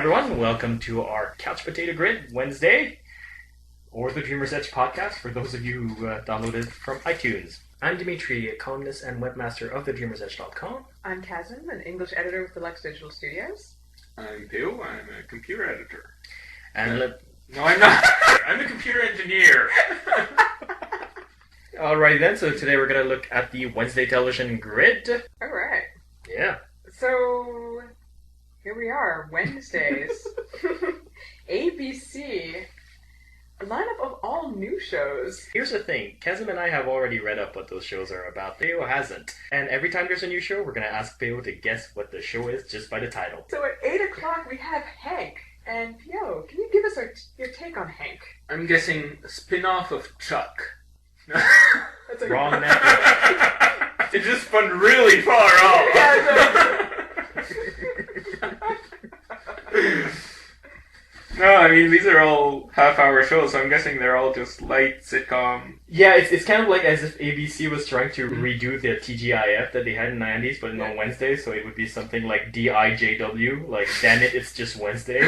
everyone. Welcome to our Couch Potato Grid Wednesday, or the Dreamer's Edge podcast for those of you who downloaded from iTunes. I'm Dimitri, a columnist and webmaster of thedreamersedge.com. I'm Kazim, an English editor with the Lex Digital Studios. I'm Bill, I'm a computer editor. And No, I'm not. I'm a computer engineer. Alrighty then, so today we're going to look at the Wednesday television grid. Alright. Yeah. So, here we are, Wednesdays. ABC, a lineup of all new shows. Here's the thing, Kazim and I have already read up what those shows are about. Theo hasn't. And every time there's a new show, we're going to ask Theo to guess what the show is just by the title. So at 8 o'clock we have Hank. And Pio, can you give us your take on Hank? I'm guessing a spin-off of Chuck. That's Wrong network. It just spun really far off. Yeah, No, I mean, these are all half-hour shows, so I'm guessing they're all just light sitcom. Yeah, it's kind of like as if ABC was trying to redo the TGIF that they had in the 90s, but on Wednesday, so it would be something like DIJW, like, damn it, it's just Wednesday.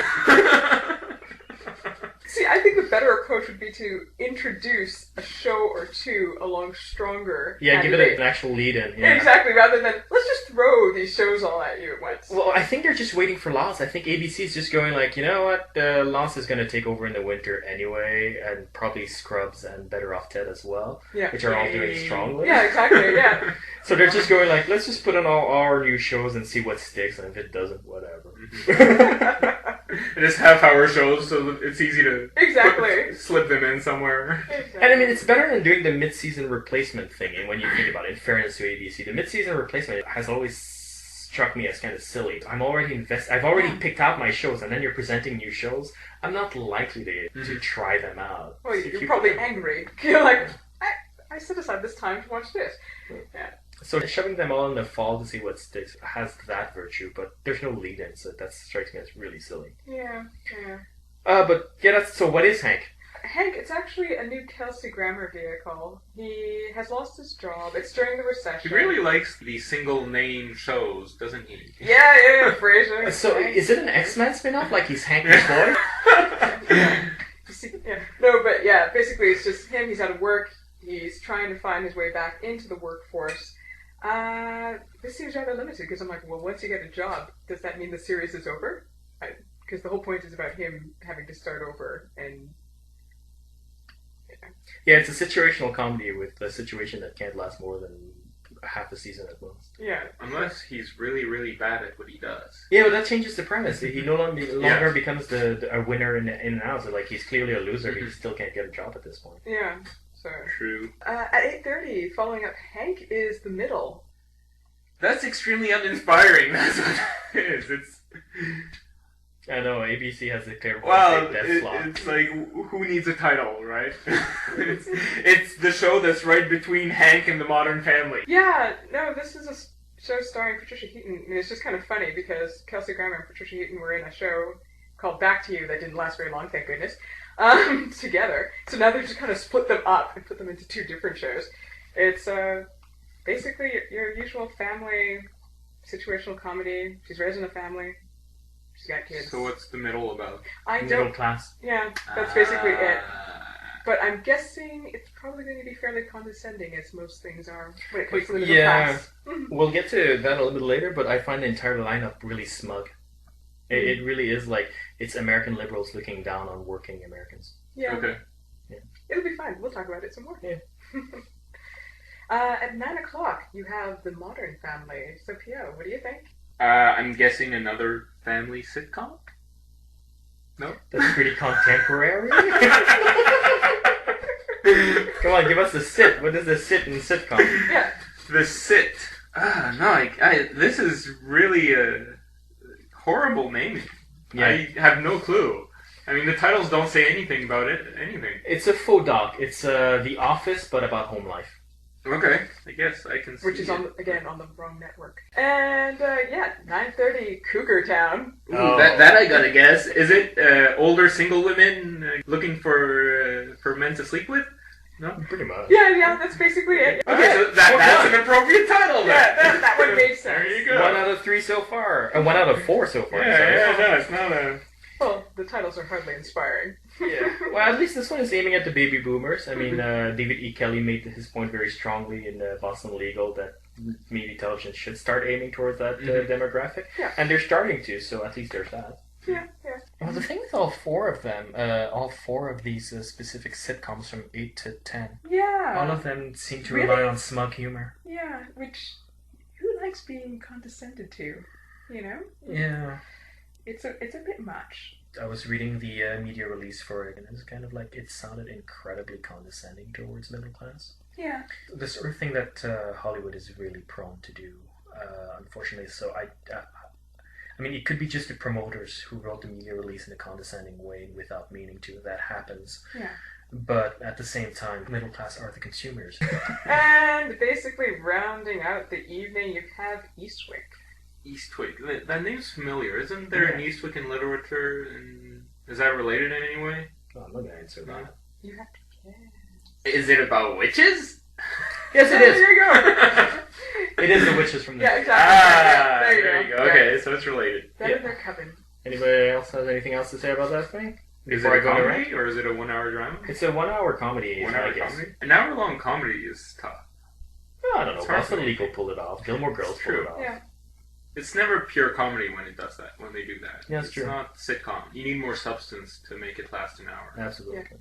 See, I think the better approach would be to introduce a show or two along stronger. Yeah, give it an actual lead-in. Yeah. Exactly, rather than, let's just throw these shows all at you at once. Well, I think they're just waiting for Lost. I think ABC is just going like, you know what, Lost is going to take over in the winter anyway, and probably Scrubs and Better Off Ted as well, which are all doing strongly. Yeah, exactly, yeah. So they're just going like, let's just put on all our new shows and see what sticks, and if it doesn't, whatever. It is half-hour shows, so it's easy to slip them in somewhere. Exactly. And I mean, it's better than doing the mid-season replacement thing. And when you think about it, in fairness to ABC, the mid-season replacement has always struck me as kind of silly. I'm already invested. I've already picked out my shows, and then you're presenting new shows. I'm not likely to try them out. Well, you're probably angry. You're like, I set aside this time to watch this. Yeah. So shoving them all in the fall to see what sticks has that virtue, but there's no lead-in, so that strikes me as really silly. Yeah. So what is Hank? Hank, it's actually a new Kelsey Grammer vehicle. He has lost his job. It's during the recession. He really likes the single-name shows, doesn't he? Yeah, Frasier. So is it an X-Men spin-off? Like he's Hank McCoy? No, but yeah, basically it's just him. He's out of work. He's trying to find his way back into the workforce. This seems rather limited because I'm like, well, once you get a job, does that mean the series is over? Because the whole point is about him having to start over and... Yeah, it's a situational comedy with a situation that can't last more than half a season at most. Yeah. Unless he's really, really bad at what he does. Yeah, but that changes the premise. He no longer becomes a winner in and out. So, like, he's clearly a loser. He still can't get a job at this point. Yeah. So. True. At 8:30, following up Hank is The Middle. That's extremely uninspiring. That's what it is. It's... I know, ABC has declared death slot. It's like, who needs a title, right? it's the show that's right between Hank and the Modern Family. Yeah, no, this is a show starring Patricia Heaton. And it's just kind of funny because Kelsey Grammer and Patricia Heaton were in a show called Back to You that didn't last very long, thank goodness, together. So now they've just kind of split them up and put them into two different shows. It's basically your usual family situational comedy. She's raised in a family. She's got kids. So what's The Middle about? Middle class. Yeah, that's basically it. But I'm guessing it's probably going to be fairly condescending, as most things are when it comes to the middle class. We'll get to that a little bit later, but I find the entire lineup really smug. It really is like it's American liberals looking down on working Americans. Yeah. Okay. Yeah. It'll be fine. We'll talk about it some more. Yeah. At 9 o'clock, you have The Modern Family. So, Pio, what do you think? I'm guessing another family sitcom? No? That's pretty contemporary. Come on, give us the sit. What is the sit in sitcom? Yeah. The sit. This is really a horrible naming. Yeah. I have no clue. I mean, the titles don't say anything about it. Anything. It's a faux doc. It's The Office, but about home life. Okay, I guess I can see Which is, on the wrong network. And, 9:30, Cougar Town. Ooh, that I gotta guess. Is it older single women looking for men to sleep with? No? Pretty much. Yeah, that's basically it. Okay, so that's an appropriate title then. Yeah, that one made sense. There you go. 1 out of 3 so far. 1 out of 4 so far. No, it's not a... Well, the titles are hardly inspiring. Yeah. Well, at least this one is aiming at the baby boomers. I mean, David E. Kelly made his point very strongly in Boston Legal that media television should start aiming towards that demographic. Yeah. And they're starting to, so at least there's that. Yeah. Well, the thing with all 4 of them, all 4 of these specific sitcoms from 8 to 10, Yeah. all of them seem to Really? rely on smug humor. Yeah, which who likes being condescended to? You know, Yeah. it's a bit much. I was reading the media release for it, and it was kind of like it sounded incredibly condescending towards middle class. Yeah. The sort of thing that Hollywood is really prone to do, unfortunately. So I mean, it could be just the promoters who wrote the media release in a condescending way without meaning to. That happens. Yeah. But at the same time, middle class are the consumers. And basically rounding out the evening, you have Eastwick. Eastwick. That name's familiar. Isn't there an Eastwick in literature? And is that related in any way? Oh, I'm not going to answer that. You have to guess. Is it about witches? Yes, it There is. you go. It is the witches from the... Yeah, exactly. There you go. Yeah. Okay, so it's related. That Yeah. in their coven. Anybody else has anything else to say about that thing? Is Before it I a go to comedy or is it a 1 hour drama? It's a 1 hour comedy. 1 I hour guess. comedy? An hour long comedy is tough. Oh, I don't know. It's hard Boston for me. Legal pulled it off. Gilmore Girls pulled True. it off. Yeah. It's never pure comedy when it does that, when they do that. Yeah, that's it's true. not sitcom. You need more substance to make it last an hour. Absolutely. Yeah.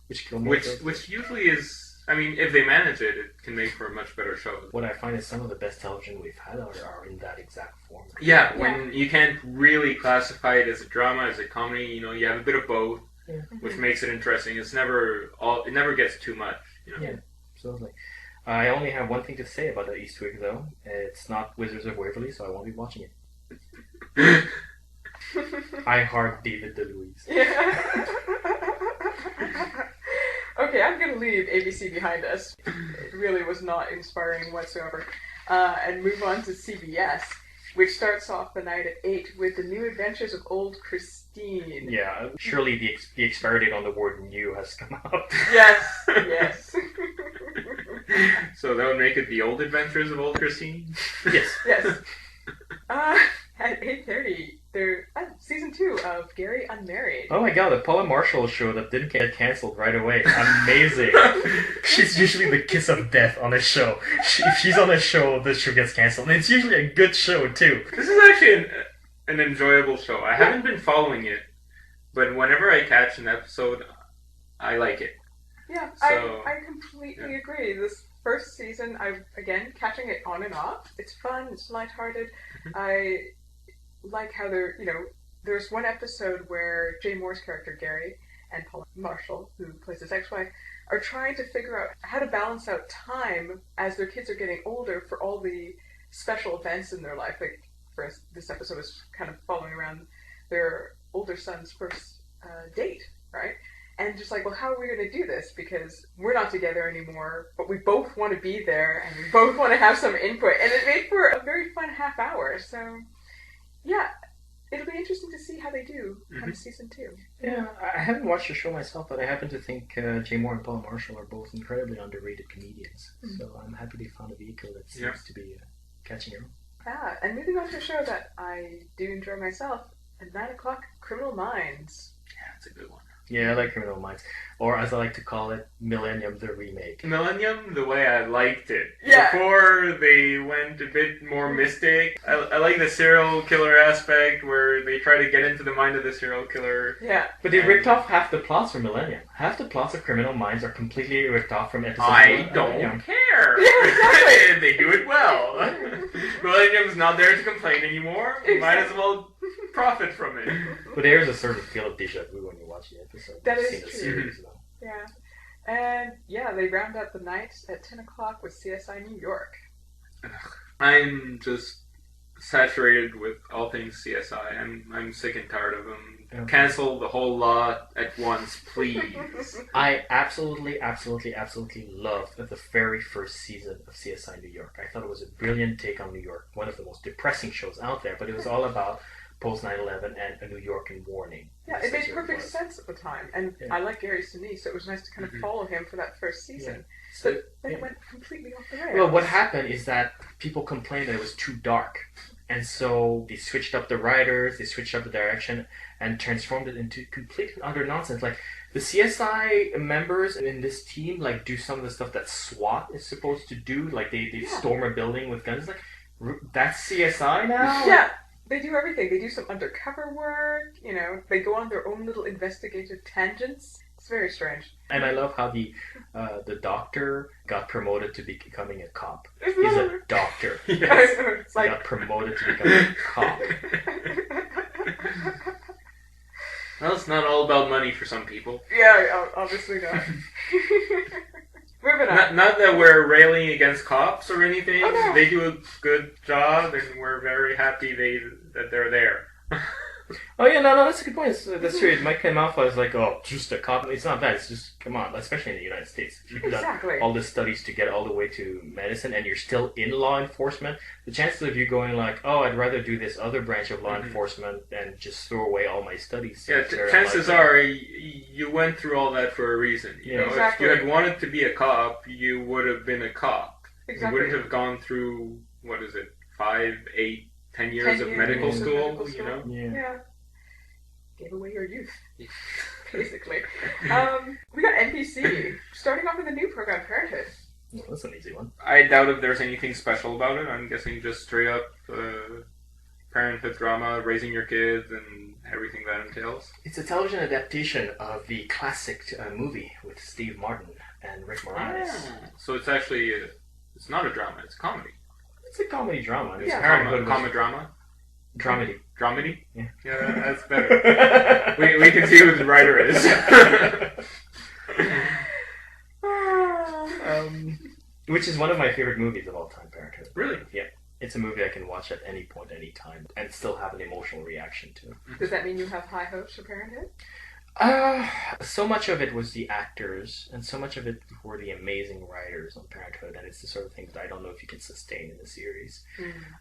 Which Gilmore Which Girls- which usually is, I mean, if they manage it, it can make for a much better show. What I find is some of the best television we've had are in that exact form. Yeah, when you can't really classify it as a drama, as a comedy, you know, you have a bit of both, Yeah. which makes it interesting. It never gets too much, you know. Yeah. Absolutely. I only have one thing to say about the Eastwick, though. It's not Wizards of Waverly, so I won't be watching it. I heart David DeLuise. Yeah. Okay, I'm going to leave ABC behind us. It really was not inspiring whatsoever. And move on to CBS, which starts off the night at 8 with the new adventures of old Christine. Yeah, surely the expiry date on the word new has come out. Yes. So that would make it the old adventures of old Christine? Yes. Yes. At 8:30, there's season 2 of Gary Unmarried. Oh my god, the Paula Marshall show that didn't get cancelled right away. Amazing. She's usually the kiss of death on a show. If she's on a show, the show gets cancelled. And it's usually a good show, too. This is actually an enjoyable show. I haven't been following it, but whenever I catch an episode, I like it. Yeah, So, I completely agree. This first season, I'm, again, catching it on and off. It's fun, it's lighthearted. I like how there's one episode where Jay Moore's character, Gary, and Paula Marshall, who plays his ex-wife, are trying to figure out how to balance out time as their kids are getting older for all the special events in their life. Like, this episode is kind of following around their older son's first date, right? And just like, well, how are we going to do this? Because we're not together anymore, but we both want to be there, and we both want to have some input. And it made for a very fun half hour. So, yeah, it'll be interesting to see how they do come season 2. Yeah, I haven't watched the show myself, but I happen to think Jay Moore and Paula Marshall are both incredibly underrated comedians. So I'm happy they found a vehicle that seems to be catching on. Ah, and moving on to a show that I do enjoy myself, at 9 o'clock, Criminal Minds. Yeah, it's a good one. Yeah, I like Criminal Minds. Or as I like to call it, Millennium the Remake. Millennium, the way I liked it. Yeah. Before they went a bit more mystic. I like the serial killer aspect where they try to get into the mind of the serial killer. Yeah. But they ripped off half the plots from Millennium. Half the plots of Criminal Minds are completely ripped off from episodes I of don't Millennium. care. Yeah, exactly. They do it well. Millennium's not there to complain anymore. We might as well profit from it. But there's a certain feel of deja vu when you watch the episode. That You've is seen the true. series, though. Yeah. And, yeah, they round out the night at 10 o'clock with CSI New York. I'm just saturated with all things CSI. I'm sick and tired of them. Okay. Cancel the whole lot at once, please. I absolutely loved the very first season of CSI New York. I thought it was a brilliant take on New York. One of the most depressing shows out there, but it was all about post 9/11 and A New York in Warning. Yeah, it made perfect sense at the time, and I like Gary Sinise, so it was nice to kind of follow him for that first season. Yeah. So, but then it went completely off the rails. Well, what happened is that people complained that it was too dark, and so they switched up the writers, they switched up the direction, and transformed it into completely utter nonsense. Like the CSI members in this team, like do some of the stuff that SWAT is supposed to do. Like they storm a building with guns. Like that's CSI now. Yeah. They do everything. They do some undercover work, you know. They go on their own little investigative tangents. It's very strange. And I love how the doctor got promoted to becoming a cop. He's a doctor. Yes. He got promoted to becoming a cop. Well, it's not all about money for some people. Yeah, obviously not. Moving on. Not that we're railing against cops or anything. Oh, no. They do a good job, and we're very happy that they're there. Oh yeah, no, that's a good point. That's true. It might come off as like, oh, just a cop. It's not that. It's just, come on, especially in the United States. If you've done all the studies to get all the way to medicine and you're still in law enforcement, the chances of you going like, oh, I'd rather do this other branch of law enforcement and just throw away all my studies. Yeah, chances are you went through all that for a reason. You know, exactly. If you had wanted to be a cop, you would have been a cop. Exactly. You wouldn't have gone through, 5, 8, 10 years of medical school, you know? Yeah. Gave away your youth, basically. We got NBC, starting off with a new program, Parenthood. Well, that's an easy one. I doubt if there's anything special about it. I'm guessing just straight up parenthood drama, raising your kids, and everything that entails. It's a television adaptation of the classic movie with Steve Martin and Rick Moranis. So it's actually, it's not a drama, it's a comedy. It's a comedy drama. I mean, Comedy drama? Dramedy. Dramedy? Yeah. Yeah, that's better. we can see who the writer is. Which is one of my favorite movies of all time, Parenthood. Really? Yeah. It's a movie I can watch at any point, any time, and still have an emotional reaction to. Does that mean you have high hopes for Parenthood? So much of it was the actors, and so much of it were the amazing writers on Parenthood, and it's the sort of thing that I don't know if you can sustain in the series.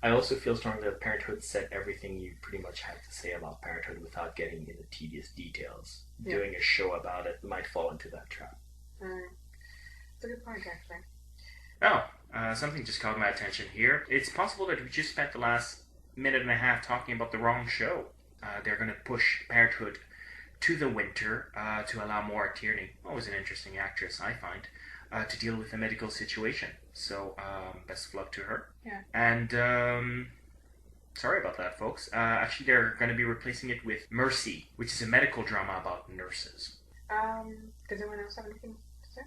I also feel strongly that Parenthood said everything you pretty much had to say about Parenthood without getting into tedious details. Doing a show about it might fall into that trap. It's a good point, actually. Something just caught my attention here. It's possible that we just spent the last minute and a half talking about the wrong show. They're going to push Parenthood to the winter to allow Maura Tierney, always an interesting actress, I find, to deal with the medical situation. So, best of luck to her. Yeah. And, sorry about that, folks. Actually, they're going to be replacing it with Mercy, which is a medical drama about nurses. Does anyone else have anything to say?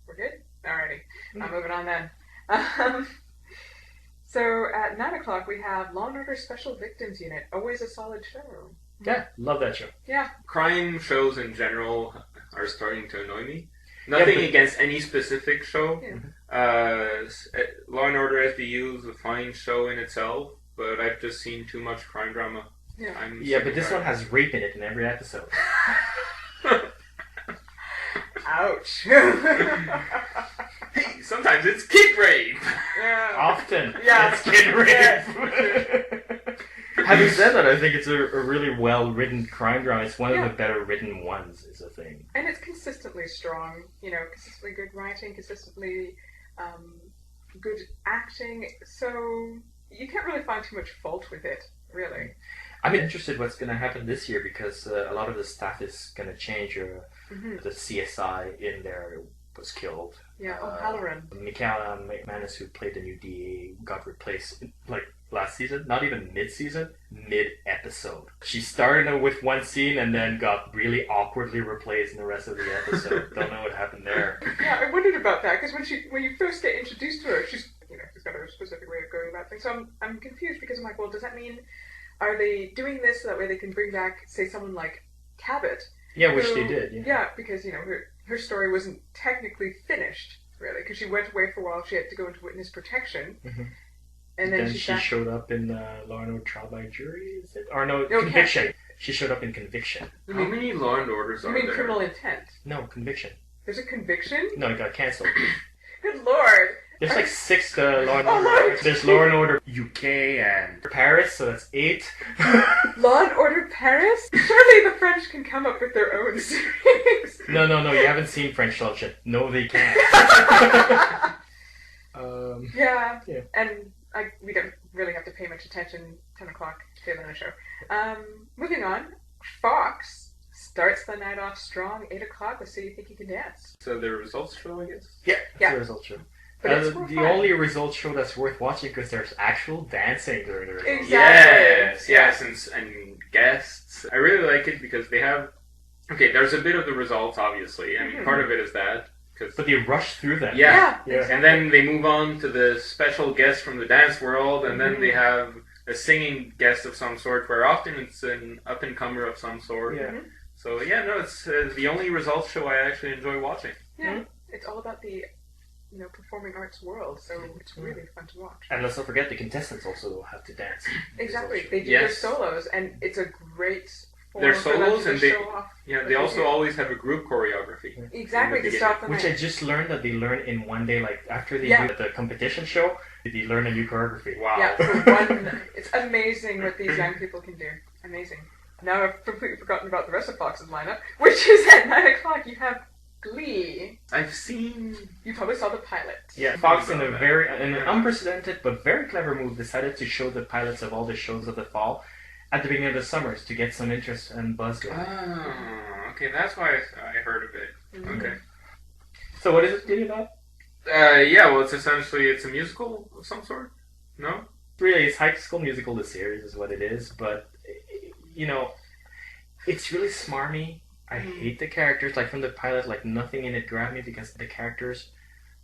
We're good? Alrighty. I'm moving on then. So, at 9 o'clock, we have Law & Order Special Victims Unit. Always a solid show. Yeah, love that show. Yeah. Crime shows in general are starting to annoy me. Nothing against any specific show. Yeah. Law and Order SVU is a fine show in itself, but I've just seen too much crime drama. Yeah. But this one has rape in it in every episode. Ouch. Hey, sometimes it's kid rape. Yeah. Often. Yeah. It's kid rape. Yeah. Having said that, I think it's a really well-written crime drama. It's one of the better-written ones, is a thing. And it's consistently strong. You know, consistently good writing, consistently good acting. So you can't really find too much fault with it, really. I'm interested what's going to happen this year because a lot of the staff is going to change. The CSI in there was killed. Yeah, O'Halloran. Michaela McManus, who played the new DA, got replaced last season, not even mid-season, mid-episode. She started with one scene and then got really awkwardly replaced in the rest of the episode. Don't know what happened there. Yeah, I wondered about that because when you first get introduced to her, she's got a specific way of going about things. So I'm confused because I'm like, well, does that mean are they doing this so that way they can bring back, say, someone like Cabot? Yeah, which they did. Yeah, because her story wasn't technically finished really because she went away for a while. She had to go into witness protection. And then she showed up in Law and Order Trial by Jury, is it? Or no, Conviction. She showed up in Conviction. How many Law and Orders are there? You mean Criminal Intent? No, Conviction. There's a Conviction? No, it got cancelled. Good Lord. There's like 6 Law and Oh, Order. right. There's Law and Order UK and Paris, so that's 8. Law and Order Paris? Surely the French can come up with their own series. No, you haven't seen French television. No, they can't. Yeah. Yeah. And we don't really have to pay much attention. 10 o'clock, Daily Night Show. Moving on, Fox starts the night off strong, 8 o'clock with So You Think You Can Dance. So the results show, I guess? Yeah, Yeah. it's a result show. But it's more the fun. only result show that's worth watching because there's actual dancing during the results. Exactly. Yes, and guests. I really like it because they have... Okay, there's a bit of the results, obviously. I mean, part of it is that. But they rush through them. Yeah. Yeah. Exactly. And then they move on to the special guest from the dance world, and then they have a singing guest of some sort, where often it's an up-and-comer of some sort. Yeah. So, yeah, no, it's the only results show I actually enjoy watching. Yeah. It's all about the performing arts world, so it's really fun to watch. And let's not forget the contestants also have to dance. Exactly. They do Yes. their solos, and it's a great form Their for them solos, to and they- show off. Yeah, they also always have a group choreography. Exactly, in the to start the Which I night. just learned that they learn in one day, like after they Yeah. do the competition show, they learn a new choreography. Wow. Yeah, for one, it's amazing what these young people can do. Amazing. Now I've completely forgotten about the rest of Fox's lineup, which is at 9 o'clock. You have Glee. I've seen... You probably saw the pilot. Yeah, Fox in an unprecedented but very clever move decided to show the pilots of all the shows of the fall at the beginning of the summers to get some interest and buzz going. Oh, okay, that's why I heard of it. Okay. So what is it really about? Yeah, well, it's a musical of some sort. No? Really, it's High School Musical, the series is what it is, but, it's really smarmy. I hate the characters, like from the pilot, like nothing in it grabbed me because the characters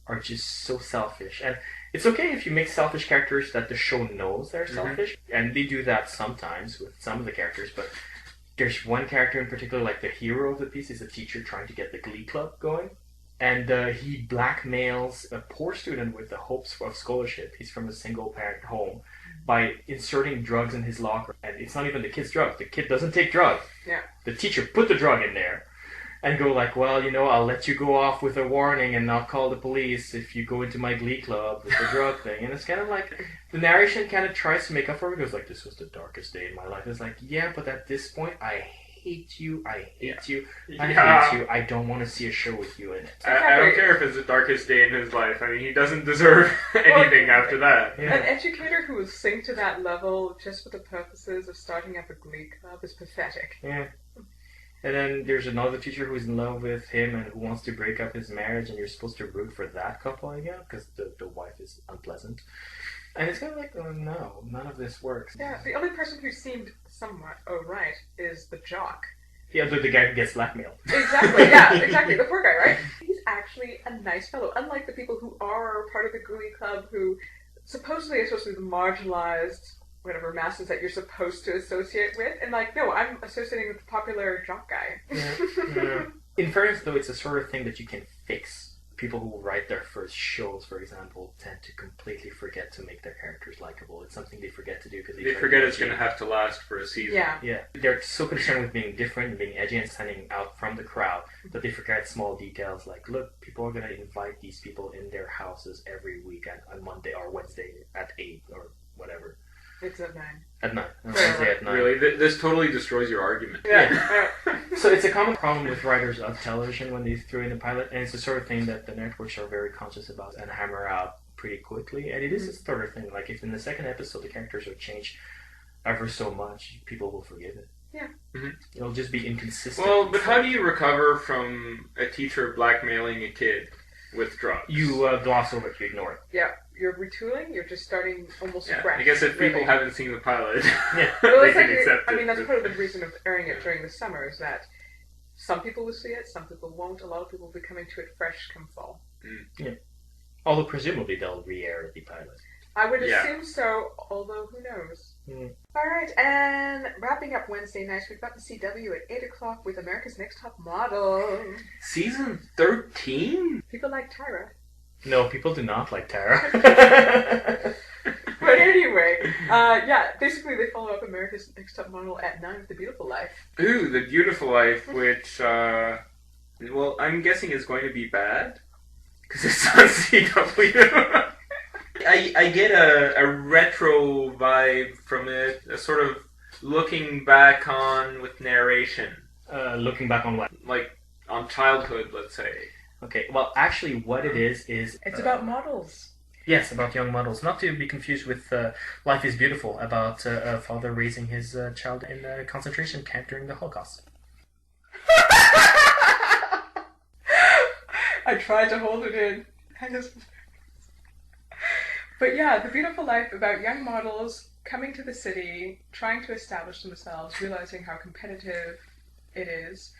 are just so selfish. And it's okay if you make selfish characters that the show knows they're selfish, and they do that sometimes with some of the characters, but there's one character in particular, like the hero of the piece is a teacher trying to get the Glee Club going. And he blackmails a poor student with the hopes of scholarship. He's from a single parent home by inserting drugs in his locker. And it's not even the kid's drugs. The kid doesn't take drugs. Yeah. The teacher put the drug in there and go like, well, I'll let you go off with a warning and not call the police if you go into my Glee Club with the drug thing. And it's kind of like, the narration kind of tries to make up for it. It goes like, this was the darkest day in my life. It's like, yeah, but at this point, I hate you, I hate you, I don't want to see a show with you in it. I don't care if it's the darkest day in his life. I mean, he doesn't deserve anything after that. An educator who will sink to that level just for the purposes of starting up a Glee Club is pathetic. Yeah. And then there's another teacher who's in love with him and who wants to break up his marriage, and you're supposed to root for that couple again because the wife is unpleasant. And it's kind of like, oh no, none of this works. Yeah, the only person who seemed somewhat alright is the jock. Yeah, the guy who gets blackmailed. Exactly, yeah, exactly. The poor guy, right? He's actually a nice fellow, unlike the people who are part of the Glee Club who supposedly are supposed to be the marginalized, whatever, masses that you're supposed to associate with. And like, no, I'm associating with the popular jock guy. Yeah. In fairness, though, it's a sort of thing that you can fix. People who write their first shows, for example, tend to completely forget to make their characters likable. It's something they forget to do because They forget it's going to have to last for a season. Yeah. Yeah, they're so concerned with being different and being edgy and standing out from the crowd that they forget small details like, look, people are going to invite these people in their houses every week on Monday or Wednesday at 8 or whatever. It's at 9. At 9. Wednesday at 9. Really, this totally destroys your argument. Yeah. So it's a common problem with writers of television when they throw in a pilot, and it's the sort of thing that the networks are very conscious about and hammer out pretty quickly. And it is this sort of thing. Like if in the second episode the characters are changed ever so much, people will forgive it. Yeah. It'll just be inconsistent. Well, but how do you recover from a teacher blackmailing a kid with drugs? You gloss over it, you ignore it. Yeah. You're retooling, you're just starting almost fresh. I guess if people really. haven't seen the pilot, Well, they it's like can accept it. I mean, that's part of the reason of airing it during the summer is that some people will see it, some people won't. A lot of people will be coming to it fresh come fall. Although presumably they'll re-air the pilot. I would Yeah. assume so, although who knows. Mm. Alright, and wrapping up Wednesday nights, we've got the CW at 8 o'clock with America's Next Top Model. Season 13? People like Tyra. No, people do not like Tara. But anyway, basically they follow up America's Next Top Model at 9 with The Beautiful Life. Ooh, The Beautiful Life, which, well, I'm guessing is going to be bad. Because it's on CW. I get a retro vibe from it, a sort of looking back on with narration, Looking back on what? like on childhood, let's say. Okay, well, actually, what it is It's about models. yes, about young models. Not to be confused with Life is Beautiful, about a father raising his child in a concentration camp during the Holocaust. I tried to hold it in. But yeah, The Beautiful Life about young models coming to the city, trying to establish themselves, realizing how competitive it is,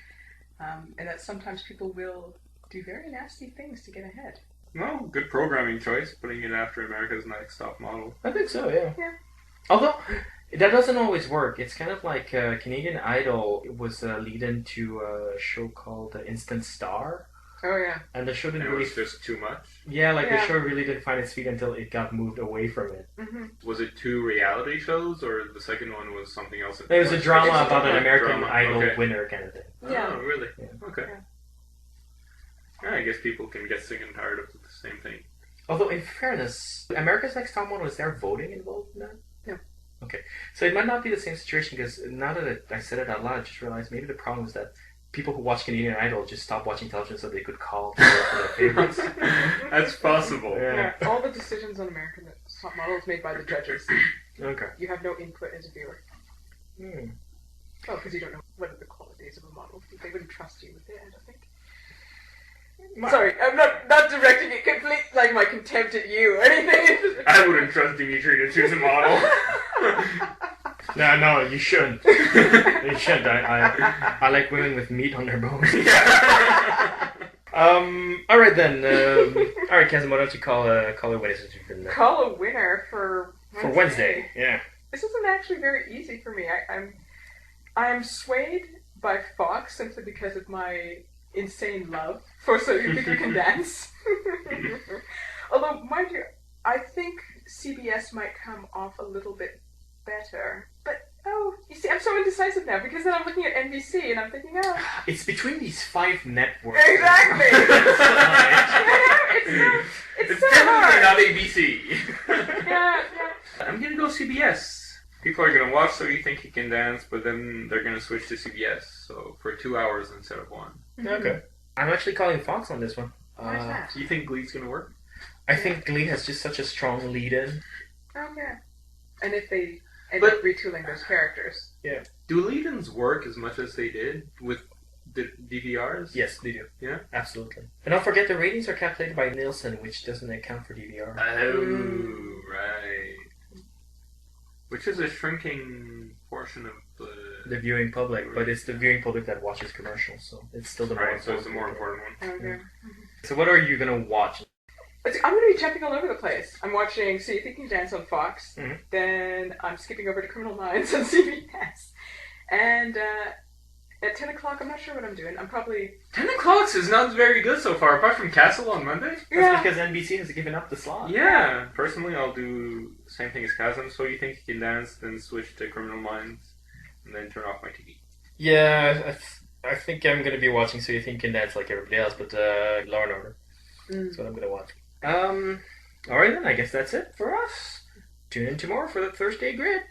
and that sometimes people will do very nasty things to get ahead. Well, good programming choice, putting it after America's Next Top Model. I think so, yeah. Yeah. Although, that doesn't always work. It's kind of like Canadian Idol was a lead-in to a show called Instant Star. Oh yeah. And the show didn't It really... was just too much. Yeah, like the Yeah. show really didn't find its feet until it got moved away from it. Mm-hmm. Was it 2 reality shows, or the second one was something else? It was a drama It's a about an drama. American Drama, Idol okay. winner kind of thing. Yeah. Oh, really? Yeah. Okay. Yeah. Yeah, I guess people can get sick and tired of the same thing. Although, in fairness, America's Next Top Model, is there voting involved in that? No. Okay. So it might not be the same situation, because now that I said it out loud, I just realized maybe the problem is that people who watch Canadian Idol just stopped watching television so they could call to vote for their favorites. That's possible. Yeah. Yeah. All the decisions on American Top Model is made by the judges. Okay. You have no input as a viewer. Hmm. Oh, because you don't know what are the qualities of a model. They wouldn't trust you with it, I don't think. Sorry, I'm not directing it complete like my contempt at you or anything. I wouldn't trust Dimitri to choose a model. No, you shouldn't. You shouldn't. I like women with meat on their bones. All right then. All right, Kazuma, why don't you call a winner since you've been Call a winner for Wednesday? Yeah. This isn't actually very easy for me. I'm swayed by Fox simply because of my insane love for So You Think You Can Dance. Although, mind you, I think CBS might come off a little bit better. But, you see, I'm so indecisive now because then I'm looking at NBC and I'm thinking, It's between these 5 networks. exactly! It's so definitely hard. not ABC. Yeah. I'm gonna go CBS. People are gonna watch So You Think You Can Dance, but then they're gonna switch to CBS. So for 2 hours instead of 1. Okay. I'm actually calling Fox on this one. Why is that? Do you think Glee's gonna work? I think Glee has just such a strong lead-in. Okay. And if they end But- up retooling those characters. Do lead-ins work as much as they did with the DVRs? Yes, they do. Yeah? Absolutely. And don't forget, the ratings are calculated by Nielsen, which doesn't account for DVR. Oh, right. Which is a shrinking portion of The viewing public, but it's the viewing public that watches commercials, so it's still the more Right, so it's the more important. important one. Okay. So what are you going to watch? I'm going to be jumping all over the place. I'm watching So You Think You Can Dance on Fox. Mhm. Then I'm skipping over to Criminal Minds on CBS. And at 10 o'clock, I'm not sure what I'm doing. I'm probably... 10 o'clock is not very good so far, apart from Castle on Monday. That's because NBC has given up the slot. Yeah, personally I'll do the same thing as Chasm, So You Think You Can Dance, then switch to Criminal Minds, and then turn off my TV. Yeah, I think I'm going to be watching So You Think You Can Dance like everybody else, but Law and Order. That's what I'm going to watch. Alright then, I guess that's it for us. Tune in tomorrow for the Thursday Grid.